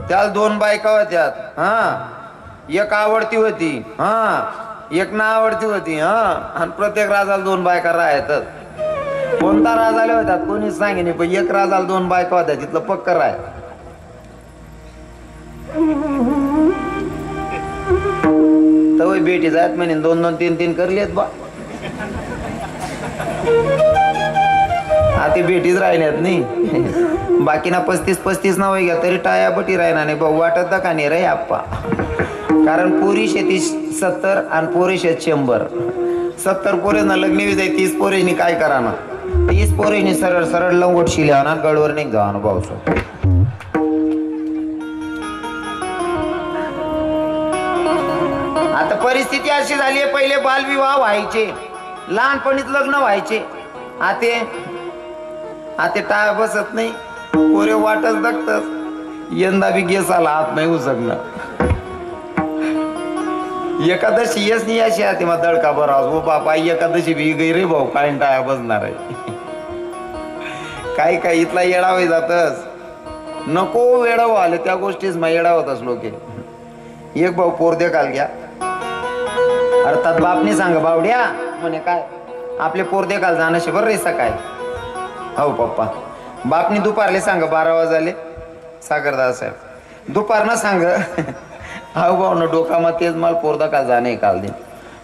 त्याला 2 बायका होत्यात. हा, एक आवडती होती, हा, एक ना आवडती होती. हा, आणि प्रत्येक राजाला 2 बायका राहतात. कोणता राजाला होतात कोणीच सांगेन, पण एक राजाला 2 बायका होत्या, तिथलं पक्क राय. तवय बेटी जात म्हणे 2-2 3-3 करलेत बा. आता भेटीच राहिल्यात नाही. बाकीना 35-35 नाव घ्या तरी टाया बटी राहिना नाही भाऊ. वाटत का नाही रे आप्पा. कारण पोरी शेती 70 आणि पोरी शेत 100. 70 पोरेना लग्न जाई, 30 पोरेनी काय करा ना, 30 पोरेनी सरळ सरळ लंगोट शिल्या ना गडवर नाही जावा ना भाऊ. आता परिस्थिती अशी झाली आहे, पहिले बालविवाह व्हायचे, लहानपणीच लग्न व्हायचे. आता टाळ बसत नाही, पोरे वाटच बघतात. यंदा बी गेस आला हात नाही उसकणं. एकादशी येस नाही अशी आते मग दडका बरा हो बापा. एकादशी बी गई रे भाऊ, काय टाळ्या बसणार आहे. काही इथला येडावे जातच नको वेडाव आले त्या गोष्टीच मग येडावतच लोक. एक भाऊ पोरदे काल घ्या अर्थात बापनी सांग बावड्या म्हणे काय आपले पोरदे काल जाणं शे बरं रे सकाळी. हो पप्पा. बापनी दुपारले सांग 12 वाजले. सागरदास साहेब दुपार ना सांग. हाऊ भाऊ न डोकामा तेच मला पोरदा काल जाणे काल दिन.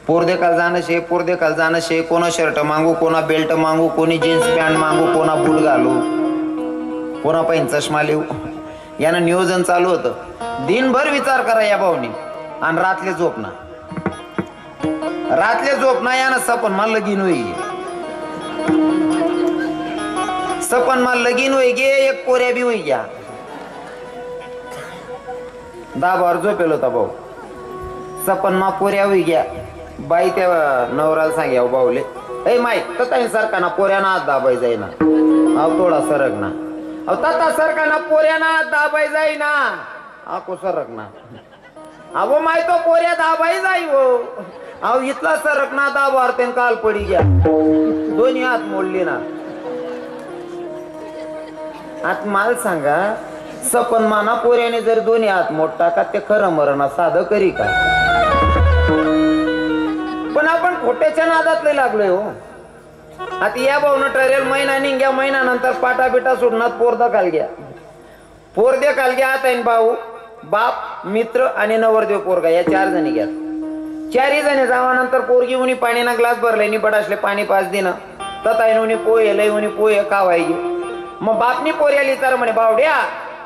पोरदे काल जाणं शे, पोरदे काल जाणं शे. कोणा शर्ट मागू, कोणा बेल्ट मागू, कोणी जीन्स पॅन्ट मागू, कोणा बूट घालू, कोणा पाहिजे चष्मा लिहू. यानं नियोजन चालू होतं. दिनभर विचार करा या भाऊनी आणि रातले झोपना. रातले झोपना यानं सपन मला लगीन होई. सपन मला लगीन होई गे, एक पोऱ्या बी होई घ्या. 10 बार झोपेल होता भाऊ. सपन मा पोऱ्या होई घ्या. बाई त्या नवराला सांग्या भाऊले ए माय तता सरकाना पोऱ्याना हात दाबाई जाईना. अहो थोडा सरक ना. अहो तता सरकाना पोऱ्याना हात दाबाई जाईना. आको सरक ना. अहो माय तो पोऱ्या दाबाई जाई हो. अहो इथला सरक ना दाबार ते काल पडी घ्या. दोन्ही हात मोडले ना. आता मला सांगा सपन माना पोऱ्याने जर दोन्ही हात मोडता का ते खरं मरणा साधं करी का. पण आपण खोट्याच्या नादातले लागलोय हो. आता या भाऊन ठरेल महिना निघ्या महिन्यानंतर पाटा बिटा सुटणार पोरदा काल घ्या. पोरदे काल घ्या आता भाऊ बाप मित्र आणि नवरदेव पोरगा या 4 जणी घ्या. 4ही जणी जावानंतर पोरगी उनी पाणीना ग्लास भरले नि बडासले पाणी पाच दिन तताय उनी पोहे लय उनी पोहे कावाय. मग बापनी पोऱ्याला विचार म्हणे बावड्या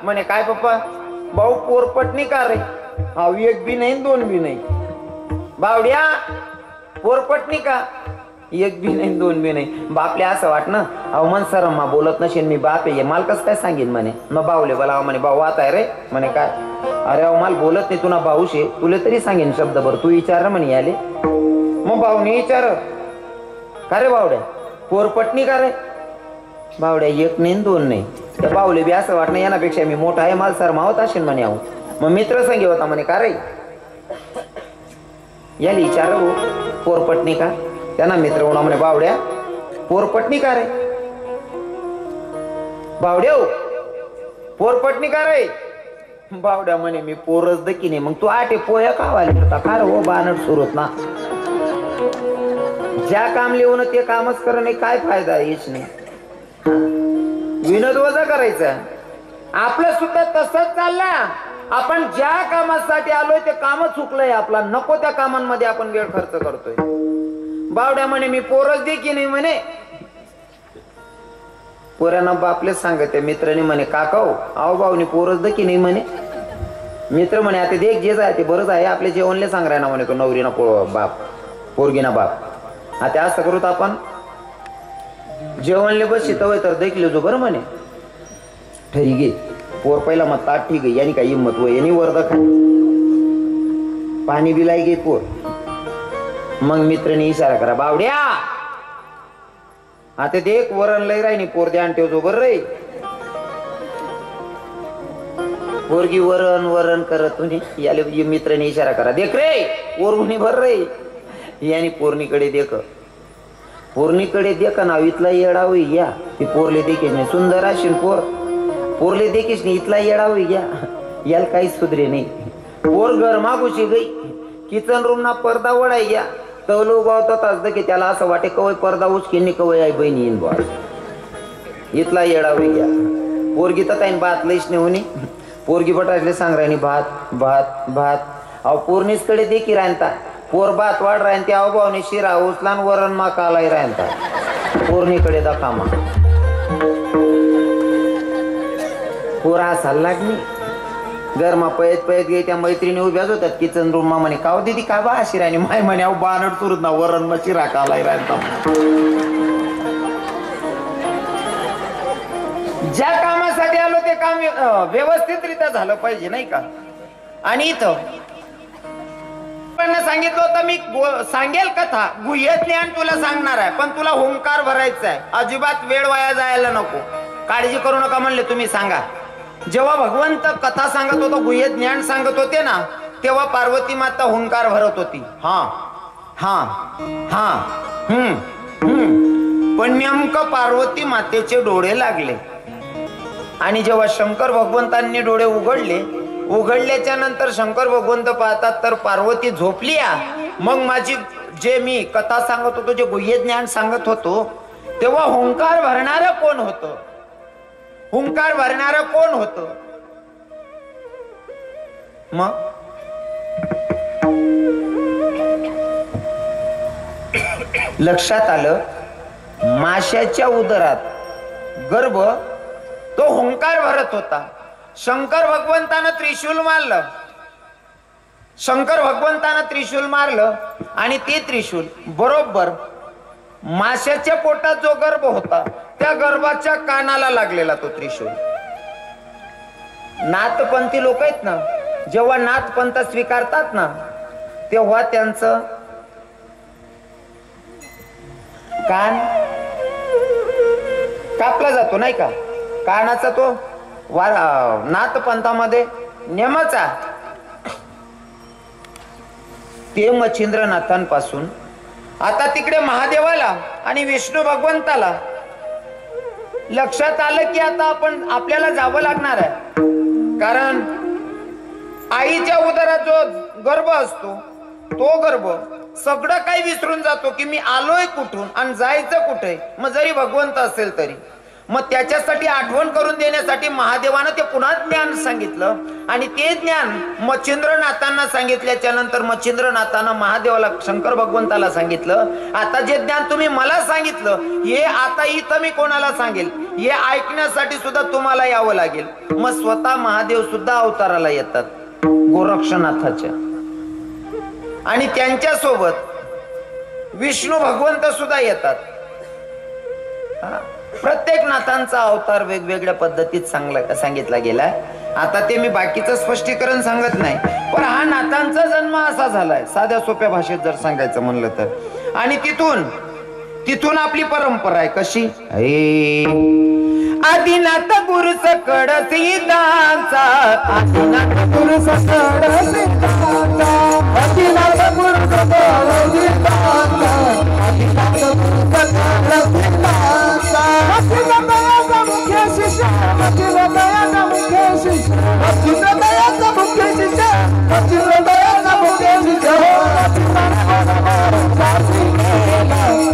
म्हणे काय पप्पा भाऊ पोरपटणी का रे. हा 1 बी नाही 2 बी नाही. बावड्या पोरपटणी का 1 बी नाही 2 बी नाही. बापले असं वाट ना अहो मन सर मा बोलत नशेन मी बाप आहे मला कसं काय सांगेन म्हणे. मग बावले बोला म्हणे भाऊ आता आहे रे म्हणे काय. अरे अहो मला बोलत नाही तुला भाऊश आहे तुला तरी सांगेन शब्दभर तू विचार म्हणे आले. मग भाऊने विचार का रे बावड्या पोरपटणी का रे. बावड्या 1 नाही 2 नाही. त्या बावले बी असं वाटणं यानापेक्षा मी मोठा आहे मला सर मावत असेल म्हणे. आहो मग मित्र संगी होता म्हणे का रे याला विचार हो पोरपटणी का. त्यांना मित्र होणार म्हणे बावड्या पोरपटणी का रे. बावड्या पोरपटणी का रे. बावड्या म्हणे मी पोरच दकी नाही. मग तू 8 पोया का वाले होता का रे हो बानट सुरत ना. ज्या काम लिहून ते कामच करणं काय फायदा हेच नाही. विनोद वजा करायचा. आपलं सुद्धा तसंच चालला. आपण ज्या कामासाठी आलोय ते काम चुकलंय आपला. नको त्या कामांमध्ये आपण वेळ खर्च करतोय. बावड्या म्हणे मी पोरच दे की नाही म्हणे. पोऱ्यांना बापलेच सांगते मित्रांनी म्हणे काकाओ आहो भाऊनी पोरच दे की नाही म्हणे. मित्र म्हणे आता देख जे आहे ते बरंच आहे आपले जेवणले सांग राय ना म्हणे तो नवरीना बाप पोरगीना बाप. आता असं करूत आपण जेवणले बस शितवय तर देखले जो बरं म्हणे. ठरी गे पोर पहिला मग ताट ठीक आहे यांनी काय हिंमत व यांनी वर्धा खा पाणी बिलाई गे पोर. मग मित्रांनी इशारा करा बावड्या आता देख वरण लय राही पोर द्या ठेव जो बरं रे. पोरगी वरण वरण करत तुम्ही याले मित्रांनी इशारा करा देख रे पोरगुनी भर रे. यांनी पोरणीकडे देख पोरणीकडे देख ना इथला येडा होई या ती पोरले देखील नाही सुंदर असेल पोर पोरले देखील नाही इथला येडा होई या याला काही सुधरे नाही. पोर गरमा घुशी गई किचन रूम ना पडदा वडाय गया तवलो गावतात असतं की त्याला असं वाटे कवय पडदा उचकीने कवय आई बहिणी येईन बॉस इथला येडावे घ्या. पोरगी तर काही भात लईच नाही होणी. पोरगी बटाटले सांग राहिनी भात भात भात. अहो पोरणीसकडे देखी राहता पोर भात वाढ राहीन त्या भावने शिरा उचलान वरण मा कालाय राहता पोरणीकडे दखामा पोरा असायला लागली. गरमा पयत पयत गे त्या मैत्रिणी उभ्याच होत्यात किचन रूम मा म्हणे काव दिदी का बा शिराणी माय म्हणे अहो बानड सुरत ना वरण मा शिरा कालाय राहता. ज्या कामासाठी आलो ते काम व्यवस्थितरित्या झालं पाहिजे नाही का. आणि इथं सांगितलं होतं मी सांगेल कथा गुह्य ज्ञान तुला सांगणार आहे पण तुला हुंकार भरायचा आहे. अजिबात वेळ वाया जायला नको. काळजी करू नका म्हणले तुम्ही सांगा. जेव्हा भगवंत कथा सांगत होतो गुह्य ज्ञान सांगत होते ना तेव्हा पार्वती माता हुंकार भरत होती. हा हा हा पण नेमकं पार्वती मातेचे डोळे लागले आणि जेव्हा शंकर भगवंतांनी डोळे उघडल्याच्या नंतर शंकर भगवंत पाहतात तर पार्वती झोपली. मग माझी जे मी कथा सांगत होतो जे गुह्य ज्ञान सांगत होतो तेव्हा हुंकार भरणारं कोण होतं. हुंकार भरणारं कोण होतं. मग लक्षात आलं माशाच्या उदरात गर्भ तो हुंकार भरत होता. शंकर भगवंतानं त्रिशूल मारलं. शंकर भगवंतानं त्रिशूल मारलं आणि ते त्रिशूल बरोबर माशाच्या पोटात जो गर्भ होता त्या गर्भाच्या कानाला लागलेला तो त्रिशूल. नाथपंथी लोक आहेत ना जेव्हा नाथपंथ स्वीकारतात ना तेव्हा त्यांचं कान कापला जातो नाही का. कानाचा तो नाथपंथामध्ये नेमाचा ते मच्छिंद्रनाथांपासून आता तिकडे महादेवाला आणि विष्णू भगवंताला लक्षात आलं की आता आपल्याला जावं लागणार आहे. कारण आईच्या उदरात जो गर्भ असतो तो गर्भ सगळं काही विसरून जातो की मी आलोय कुठून आणि जायचं कुठे. मग जरी भगवंत असेल तरी मग त्याच्यासाठी आठवण करून देण्यासाठी महादेवानं ते पुन्हा ज्ञान सांगितलं आणि ते ज्ञान मच्छिंद्रनाथांना सांगितल्याच्या नंतर मच्छिंद्रनाथानं महादेवाला शंकर भगवंताला सांगितलं आता जे ज्ञान तुम्ही मला सांगितलं हे आता इथं मी कोणाला सांगेल हे ऐकण्यासाठी सुद्धा तुम्हाला यावं लागेल. मग स्वतः महादेव सुद्धा अवताराला येतात गोरक्षनाथाच्या आणि त्यांच्या सोबत विष्णू भगवंत सुद्धा येतात. प्रत्येक नाथांचा अवतार वेगवेगळ्या पद्धतीत सांगितला गेलाय. आता ते मी बाकीचं स्पष्टीकरण सांगत नाही पण हा नाथांचा जन्म असा झालाय साध्या सोप्या भाषेत जर सांगायचं म्हणलं तर. आणि तिथून आपली परंपरा आहे कशी. आदिनाथ गुरु सकड सिद्धांचा आदिनाथ गुरु सकड सिद्धांचा आदिनाथ गुरु सकड सिद्धांचा आदिनाथ गुरु सकड सिद्धांचा मच्छिंद्रदयाचा मुख्य शिष्य मच्छिंद्रदयाचा मुख्य शिष्य मच्छिंद्रदयाचा मुख्य शिष्य मच्छिंद्रदयाचा मुख्य शिष्य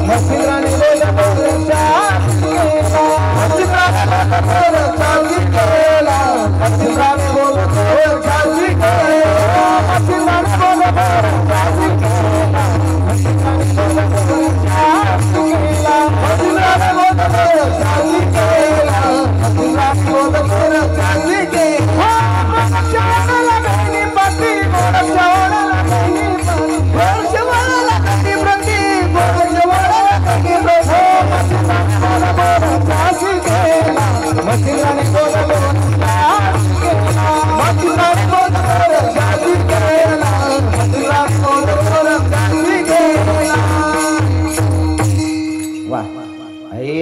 मच्छिंद्राने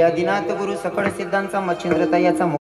आदिनाथ गुरु सकळ सिद्धांचा मच्छिंद्रता याचा